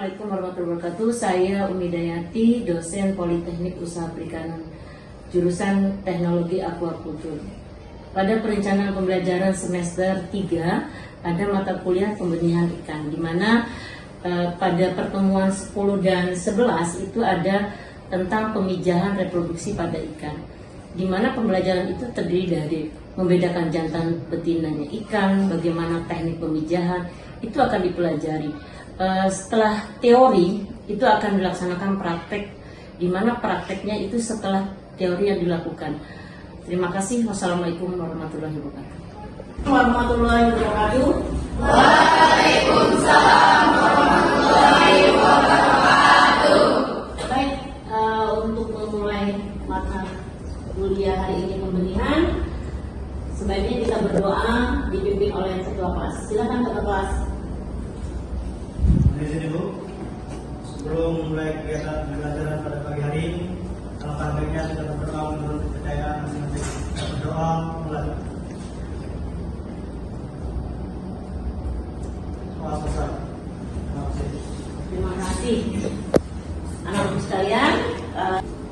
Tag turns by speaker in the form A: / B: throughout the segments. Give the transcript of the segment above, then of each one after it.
A: Assalamualaikum warahmatullahi wabarakatuh. Saya Umi Dayati, dosen Politeknik Usaha Perikanan, jurusan Teknologi Aquaculture. Pada perencanaan pembelajaran semester 3 ada mata kuliah pembenihan ikan, di mana pada pertemuan 10 dan 11 itu ada tentang pemijahan reproduksi pada ikan, di mana pembelajaran itu terdiri dari membedakan jantan betinanya ikan, bagaimana teknik pemijahan, itu akan dipelajari. Setelah teori itu akan dilaksanakan praktek, di mana prakteknya itu setelah teori yang dilakukan. Terima kasih. Wassalamualaikum warahmatullahi wabarakatuh.
B: Warahmatullahi wabarakatuh.
A: Waalaikumsalam warahmatullahi wabarakatuh. Baik, untuk memulai mata kuliah hari ini pembenihan, sebaiknya kita berdoa dipimpin oleh ketua kelas. Silakan ketua kelas.
C: Di sini Bu, sebelum mulai kegiatan pembelajaran pada pagi hari ini, alangkah baiknya kita berdoa menurut kepercayaan masing-masing. Kita berdoa mulai.
A: Terima kasih anak-anak sekalian.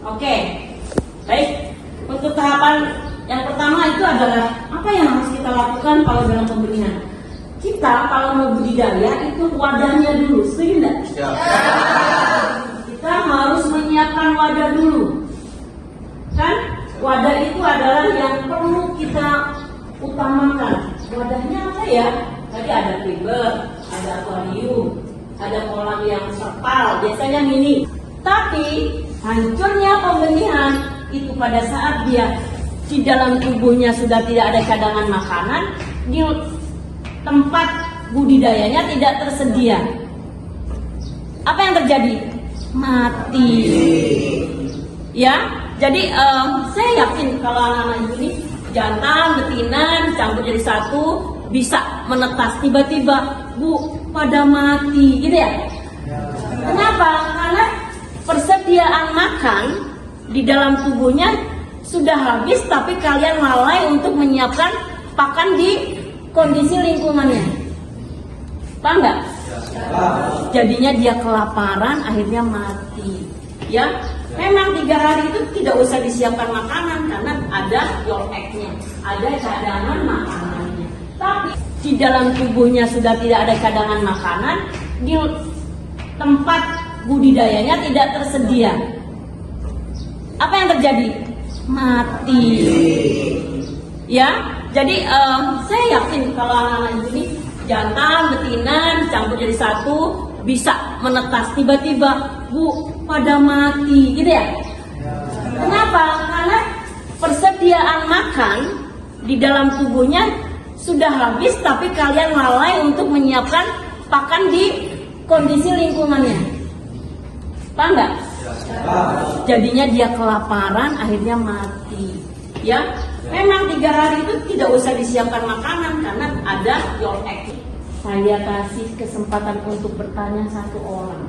A: Oke, baik. Untuk tahapan yang pertama itu adalah apa yang harus kita lakukan kalau dalam pembenihan. Kita kalau mau budidaya itu wadahnya dulu, setuju enggak? Kita harus menyiapkan wadah dulu. Kan? Wadah itu adalah yang perlu kita utamakan. Wadahnya apa ya? Tadi ada fiber, ada akuarium, ada kolam yang terpal, biasanya mini. Tapi hancurnya pembenihan itu pada saat dia di dalam tubuhnya sudah tidak ada cadangan makanan, di tempat budidayanya tidak tersedia. Apa yang terjadi? Mati. Ya, jadi saya yakin kalau anak-anak ini jantan, betina dicampur jadi satu bisa menetas. Tiba-tiba Bu pada mati, gitu ya? Kenapa? Karena persediaan makan di dalam tubuhnya sudah habis, tapi kalian lalai untuk menyiapkan pakan di kondisi lingkungannya. Paham nggak? Jadinya dia kelaparan, akhirnya mati. Ya, memang 3 hari itu tidak usah disiapkan makanan karena ada your egg-nya, ada cadangan makanannya. Tapi di dalam tubuhnya sudah tidak ada cadangan makanan, di tempat budidayanya tidak tersedia. Apa yang terjadi? Mati. Ya. Jadi saya yakin kalau anak-anak ini jantan, betina dicampur jadi satu bisa menetas. Tiba-tiba Bu pada mati, gitu ya? Kenapa? Karena persediaan makan di dalam tubuhnya sudah habis, tapi kalian lalai untuk menyiapkan pakan di kondisi lingkungannya. Paham nggak? Jadinya dia kelaparan, akhirnya mati. Ya. Memang 3 hari itu tidak usah disiapkan makanan karena ada your egg. Saya kasih kesempatan untuk bertanya 1 orang.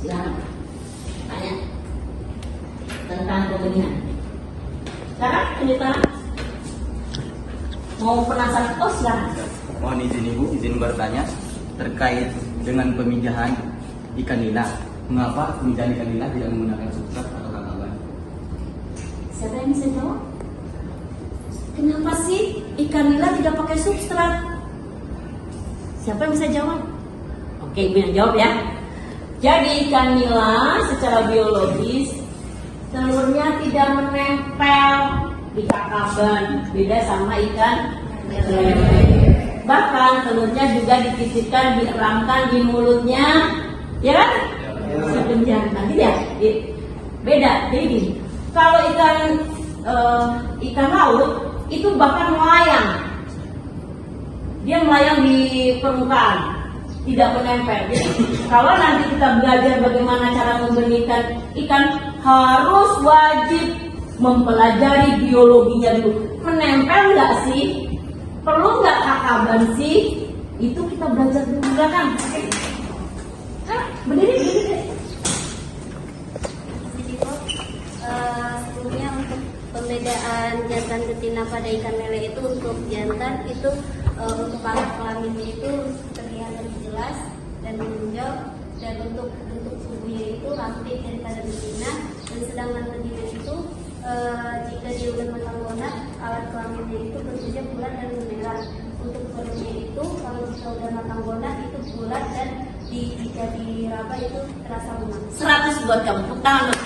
A: Silakan tanya tentang pembenihan. Sekarang cerita mau penasaran? Oh silakan.
D: Mohon izin Ibu, izin bertanya terkait dengan pemijahan ikan nila. Mengapa pemijahan ikan nila tidak menggunakan substrat atau kakaban?
A: Siapa yang bisa jawab? Kenapa sih ikan nila tidak pakai substrat? Siapa yang bisa jawab? Oke, Ibu yang jawab ya. Jadi ikan nila secara biologis telurnya tidak menempel di kakaban, beda sama ikan lele. Bahkan telurnya juga dititipkan, dieramkan di mulutnya, ya kan? Si penjantan, gitu ya? Beda. Jadi gini, kalau ikan laut itu bahkan melayang, dia melayang di permukaan, tidak menempel. Jadi kalau nanti kita belajar bagaimana cara membenihkan ikan, harus wajib mempelajari biologinya dulu. Menempel nggak sih? Perlu nggak kakaban sih? Itu kita belajar dulu kan? Berdiri.
E: Sebelumnya untuk pembedaan jantan betina pada ikan lele itu, untuk jantan itu untuk alat kelaminnya itu terlihat lebih jelas dan menunjang, bulat dan jika diraba itu terasa lunak.
A: 100 buat kamu. Tepuk tangan.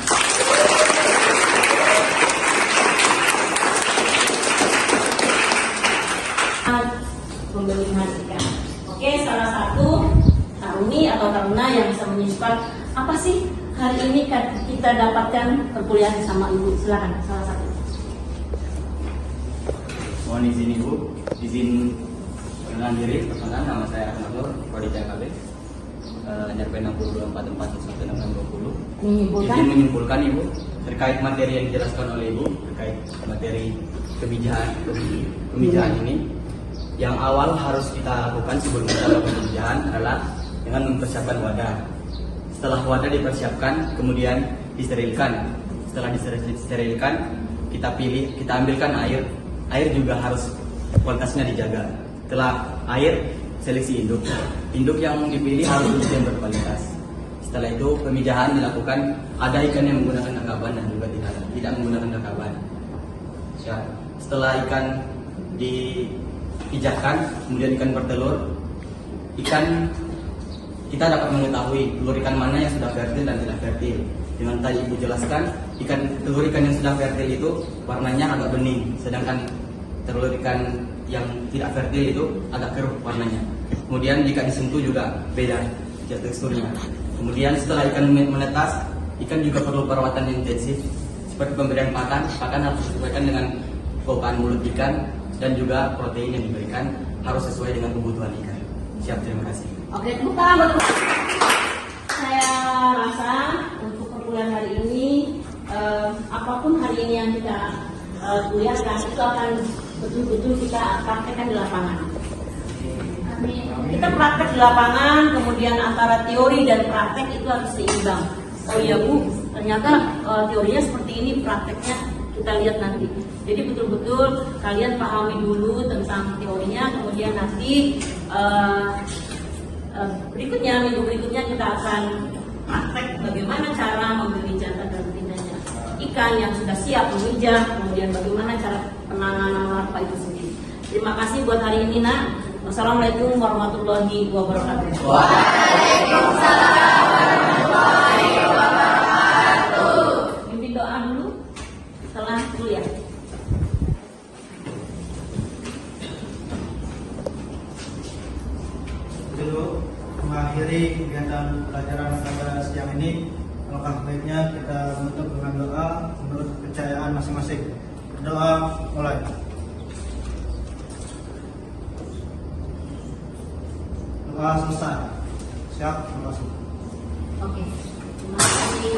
A: Pembelian ikan. Oke, salah satu taruni atau taruna yang bisa menyusukan apa sih hari ini kan kita dapatkan perkuliahan sama ibu. Silakan salah satu.
D: Mohon izin Ibu, izin perkenalan diri. Perkenalkan, nama saya Rahmat Nur, Prodi TKB, NRP 62411620.
A: Menyimpulkan.
D: Izin menyimpulkan Ibu terkait materi yang dijelaskan oleh Ibu terkait materi pemijahan ini. Yang awal harus kita lakukan sebelum kita melakukan pemijahan adalah dengan mempersiapkan wadah. Setelah wadah dipersiapkan, kemudian disterilkan. Setelah disterilkan, kita ambilkan air. Air juga harus kualitasnya dijaga. Setelah air, seleksi induk. Induk yang dipilih harus induk yang berkualitas. Setelah itu pemijahan dilakukan. Ada ikan yang menggunakan dakaban dan juga tidak menggunakan dakaban. Setelah ikan dipijakan, kemudian ikan bertelur. Kita dapat mengetahui telur ikan mana yang sudah fertil dan tidak fertil. Dengan tadi Ibu jelaskan, telur ikan yang sudah fertil itu warnanya agak bening, sedangkan telur ikan yang tidak fertil itu agak keruh warnanya. Kemudian jika disentuh juga beda teksturnya. Kemudian setelah ikan menetas, ikan juga perlu perawatan intensif seperti pemberian pakan. Pakan harus disesuaikan dengan bobaan mulut ikan dan juga protein yang diberikan harus sesuai dengan kebutuhan ikan. Siap, terima kasih.
A: Oke, tepuk tangan buat saya rasa untuk perkuliahan hari ini, apapun hari ini yang kita kuliahkan itu akan betul-betul kita praktekkan di lapangan. Kita praktek di lapangan, kemudian antara teori dan praktek itu harus seimbang. Oh iya Bu, ternyata teorinya seperti ini, prakteknya kita lihat nanti. Jadi betul-betul kalian pahami dulu tentang teorinya, kemudian nanti minggu berikutnya kita akan praktek bagaimana cara membeli jantan dan betinanya ikan yang sudah siap memijah, kemudian bagaimana cara penanganan larva itu sendiri. Terima kasih buat hari ini Nak. Wassalamualaikum warahmatullahi wabarakatuh. Waalaikumsalam warahmatullahi wabarakatuh. Pimpin doa dulu setelah kuliah.
C: Dulu mengakhiri kegiatan pelajaran pada siang ini, alangkah baiknya kita menutup dengan doa menurut kepercayaan masing-masing. Doa mulai. Doa selesai. Siap, terima kasih.
A: Oke, terima kasih.